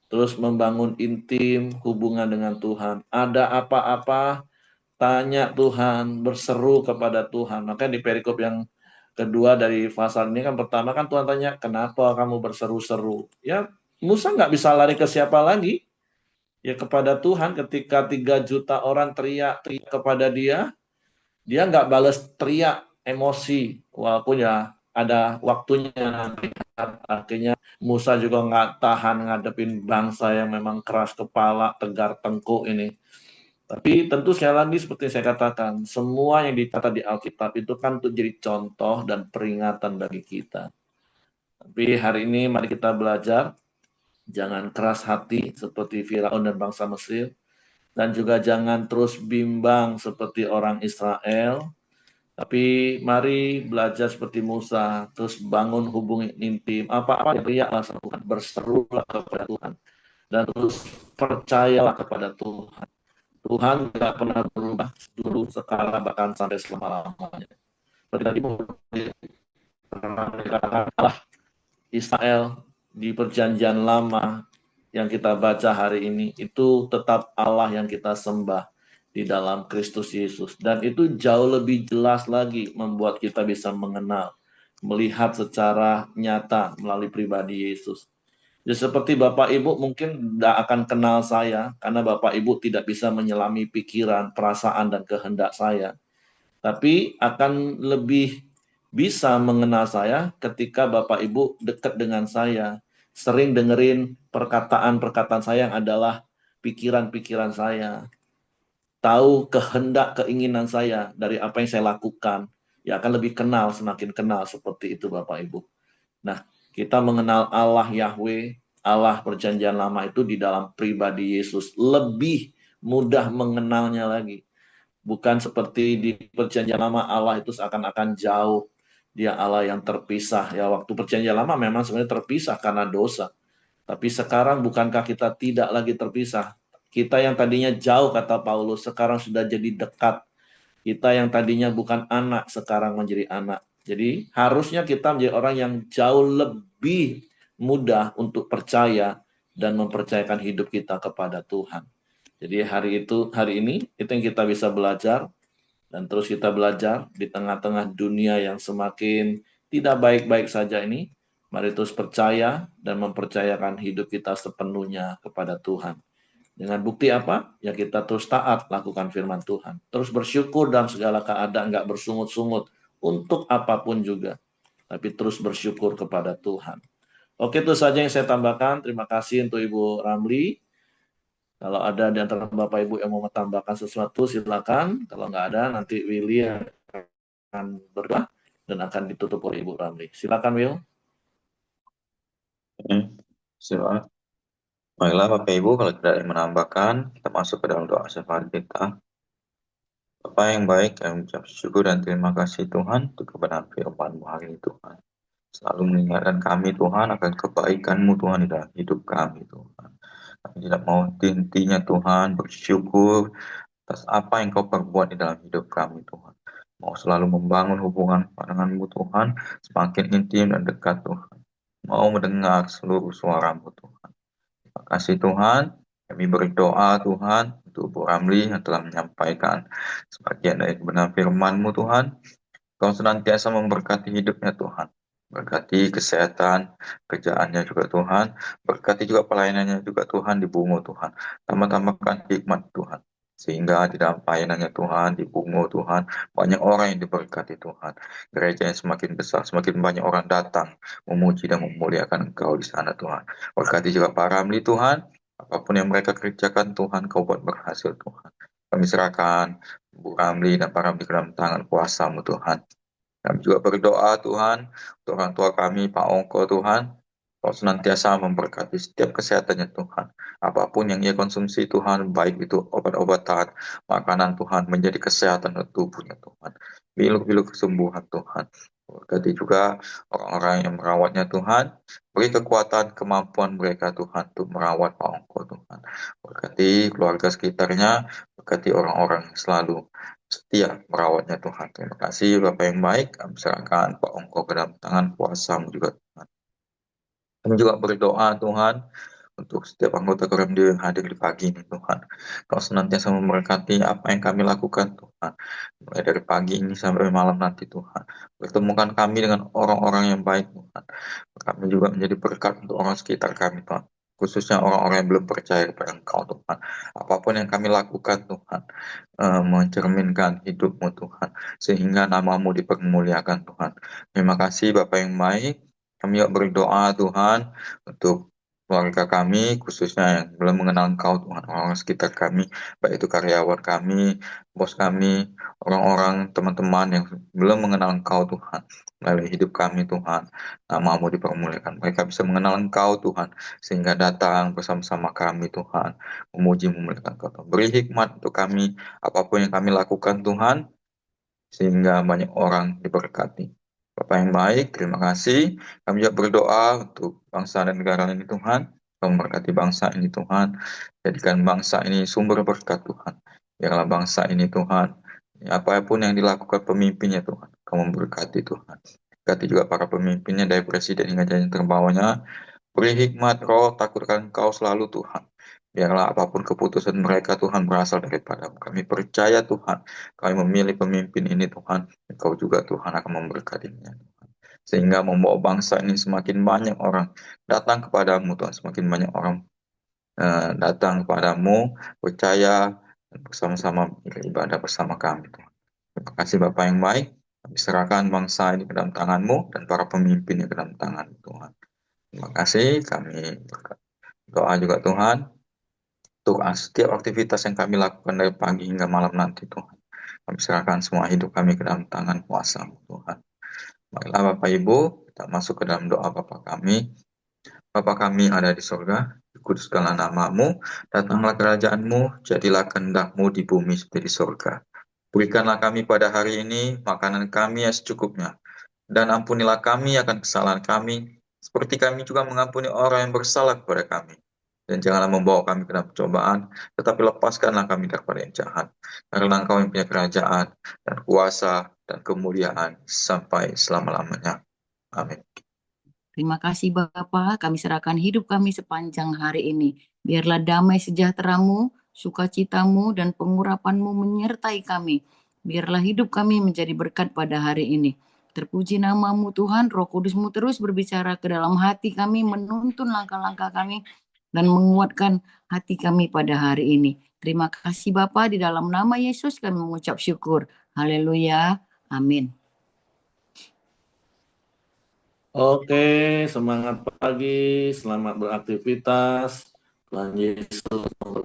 Terus membangun intim hubungan dengan Tuhan. Ada apa-apa, tanya Tuhan, berseru kepada Tuhan. Makanya di perikop yang kedua dari pasal ini kan, pertama kan Tuhan tanya, kenapa kamu berseru-seru? Ya, Musa nggak bisa lari ke siapa lagi? Ya kepada Tuhan. Ketika 3 juta orang teriak-teriak kepada dia nggak balas teriak emosi. Walaupun ya ada waktunya nanti. Akhirnya Musa juga nggak tahan ngadepin bangsa yang memang keras kepala, tegar tengkuk ini. Tapi tentu sekali lagi seperti saya katakan, semua yang dicatat di Alkitab itu kan untuk jadi contoh dan peringatan bagi kita. Tapi hari ini mari kita belajar, jangan keras hati seperti Firaun dan bangsa Mesir, dan juga jangan terus bimbang seperti orang Israel, tapi mari belajar seperti Musa, terus bangun hubungan intim, apa-apa yang teriaklah sama Tuhan, berserulah kepada Tuhan, dan terus percayalah kepada Tuhan. Tuhan tidak pernah berubah dulu, sekarang, bahkan sampai selama-lamanya. Seperti tadi Allah Israel di perjanjian lama yang kita baca hari ini, itu tetap Allah yang kita sembah di dalam Kristus Yesus. Dan itu jauh lebih jelas lagi membuat kita bisa mengenal, melihat secara nyata melalui pribadi Yesus. Ya, seperti Bapak Ibu mungkin tidak akan kenal saya, karena Bapak Ibu tidak bisa menyelami pikiran, perasaan, dan kehendak saya. Tapi akan lebih bisa mengenal saya ketika Bapak Ibu dekat dengan saya, sering dengerin perkataan-perkataan saya yang adalah pikiran-pikiran saya, tahu kehendak keinginan saya dari apa yang saya lakukan, ya akan lebih kenal, semakin kenal seperti itu Bapak Ibu. Nah, kita mengenal Allah Yahweh, Allah perjanjian lama itu di dalam pribadi Yesus, lebih mudah mengenalnya lagi. Bukan seperti di perjanjian lama Allah itu seakan-akan jauh. Dia Allah yang terpisah. Ya, waktu perjanjian lama memang sebenarnya terpisah karena dosa. Tapi sekarang bukankah kita tidak lagi terpisah? Kita yang tadinya jauh, kata Paulus, sekarang sudah jadi dekat. Kita yang tadinya bukan anak, sekarang menjadi anak. Jadi harusnya kita menjadi orang yang jauh lebih mudah untuk percaya dan mempercayakan hidup kita kepada Tuhan. Jadi hari ini itu yang kita bisa belajar, dan terus kita belajar di tengah-tengah dunia yang semakin tidak baik-baik saja ini. Mari terus percaya dan mempercayakan hidup kita sepenuhnya kepada Tuhan. Dengan bukti apa? Ya kita terus taat lakukan firman Tuhan. Terus bersyukur dalam segala keadaan, nggak bersungut-sungut untuk apapun juga. Tapi terus bersyukur kepada Tuhan. Oke, itu saja yang saya tambahkan. Terima kasih untuk Ibu Ramli. Kalau ada di antara Bapak Ibu yang mau menambahkan sesuatu, silakan. Kalau nggak ada, nanti Willy akan berdoa dan akan ditutup oleh Ibu Ramli. Silakan, Will. Silakan. Baiklah Bapak Ibu, kalau tidak ada yang menambahkan, kita masuk ke dalam doa syafaat kita. Bapa yang baik, kami mengucap syukur dan terima kasih Tuhan untuk kebenaran firman-Mu hari ini Tuhan. Selalu mengingatkan kami Tuhan akan kebaikan-Mu Tuhan di dalam hidup kami Tuhan. Kami tidak mau hentinya Tuhan bersyukur atas apa yang Kau perbuat di dalam hidup kami Tuhan. Mau selalu membangun hubungan dengan-Mu Tuhan, semakin intim dan dekat Tuhan. Mau mendengar seluruh suara-Mu Tuhan. Terima kasih Tuhan, kami berdoa Tuhan untuk Bu Ramli yang telah menyampaikan sebagian dari kebenaran firman-Mu Tuhan. Kau senantiasa memberkati hidupnya Tuhan. Berkati kesehatan, kerjaannya juga Tuhan. Berkati juga pelayanannya juga Tuhan di bumi Tuhan. Tambah-tambahkan hikmat Tuhan. Sehingga di dalam pelayanannya Tuhan, di Bungo Tuhan, banyak orang yang diberkati Tuhan. Gereja yang semakin besar, semakin banyak orang datang memuji dan memuliakan Engkau di sana Tuhan. Berkati juga para Ramli Tuhan, apapun yang mereka kerjakan Tuhan, Kau buat berhasil Tuhan. Kami serahkan Bu Ramli dan para Ramli ke dalam tangan kuasa-Mu Tuhan. Kami juga berdoa Tuhan, untuk orang tua kami, Pak Ongko Tuhan, Kau senantiasa memberkati setiap kesehatannya Tuhan. Apapun yang ia konsumsi Tuhan, baik itu obat-obatan, makanan Tuhan, menjadi kesehatan untuk tubuhnya Tuhan. Bilu-bilu kesembuhan Tuhan. Berkati juga orang-orang yang merawatnya Tuhan, beri kekuatan, kemampuan mereka Tuhan untuk merawat Pak Ongko Tuhan. Berkati keluarga sekitarnya, berkati orang-orang yang selalu setia merawatnya Tuhan. Terima kasih Bapak yang baik, kami serahkan Pak Ongko ke dalam tangan kuasa-Mu juga Tuhan. Kami juga berdoa Tuhan untuk setiap anggota Koramdio yang hadir di pagi ini Tuhan. Kau senantiasa memberkati apa yang kami lakukan Tuhan. Mulai dari pagi ini sampai malam nanti Tuhan. Pertemukan kami dengan orang-orang yang baik Tuhan. Kami juga menjadi berkat untuk orang sekitar kami Tuhan. Khususnya orang-orang yang belum percaya kepada Engkau Tuhan. Apapun yang kami lakukan Tuhan, mencerminkan hidup-Mu Tuhan. Sehingga nama-Mu dipermuliakan Tuhan. Terima kasih Bapak yang baik. Kami juga berdoa Tuhan untuk keluarga kami, khususnya yang belum mengenal Engkau Tuhan, orang-orang sekitar kami, baik itu karyawan kami, bos kami, orang-orang, teman-teman yang belum mengenal Engkau Tuhan, melalui hidup kami Tuhan, nama-Mu dipermuliakan. Mereka bisa mengenal Engkau Tuhan, sehingga datang bersama-sama kami Tuhan, memuji memuliakan Engkau Tuhan. Beri hikmat untuk kami, apapun yang kami lakukan Tuhan, sehingga banyak orang diberkati. Bapak yang baik, terima kasih. Kami juga berdoa untuk bangsa dan negara ini Tuhan. Kau memberkati bangsa ini Tuhan. Jadikan bangsa ini sumber berkat Tuhan. Biarlah bangsa ini Tuhan, apapun yang dilakukan pemimpinnya Tuhan, Kau memberkati Tuhan. Berkati juga para pemimpinnya dari presiden hingga jajaran terbawahnya. Beri hikmat roh, takutkan Kau selalu Tuhan. Biarlah apapun keputusan mereka Tuhan berasal daripada-Mu. Kami percaya Tuhan, kami memilih pemimpin ini Tuhan, Engkau juga Tuhan akan memberkatinya. Sehingga membawa bangsa ini semakin banyak orang datang kepadamu Tuhan, semakin banyak orang datang kepadamu, percaya, dan bersama-sama beribadah bersama kami Tuhan. Terima kasih Bapak yang baik, kami serahkan bangsa ini ke dalam tangan-Mu dan para pemimpinnya ke dalam tangan Tuhan. Terima kasih, kami berdoa juga Tuhan, untuk setiap aktivitas yang kami lakukan dari pagi hingga malam nanti Tuhan. Kami serahkan semua hidup kami ke dalam tangan kuasa-Mu Tuhan. Baiklah Bapak Ibu, kita masuk ke dalam doa Bapa kami. Bapa kami ada di surga, dikuduskanlah nama-Mu, datanglah kerajaan-Mu, jadilah kehendak-Mu di bumi seperti di surga. Berikanlah kami pada hari ini makanan kami yang secukupnya, dan ampunilah kami akan kesalahan kami, seperti kami juga mengampuni orang yang bersalah kepada kami. Dan janganlah membawa kami ke dalam percobaan, tetapi lepaskanlah kami daripada yang jahat. Karena Engkau yang punya kerajaan, dan kuasa, dan kemuliaan, sampai selama-lamanya. Amin. Terima kasih Bapa, kami serahkan hidup kami sepanjang hari ini. Biarlah damai sejahtera-Mu, sukacita-Mu, dan pengurapan-Mu menyertai kami. Biarlah hidup kami menjadi berkat pada hari ini. Terpuji nama-Mu Tuhan, Roh Kudus-Mu terus berbicara ke dalam hati kami, menuntun langkah-langkah kami, dan menguatkan hati kami pada hari ini. Terima kasih Bapa, di dalam nama Yesus kami mengucap syukur. Haleluya. Amin. Oke, semangat pagi, selamat beraktivitas. Tuhan Yesus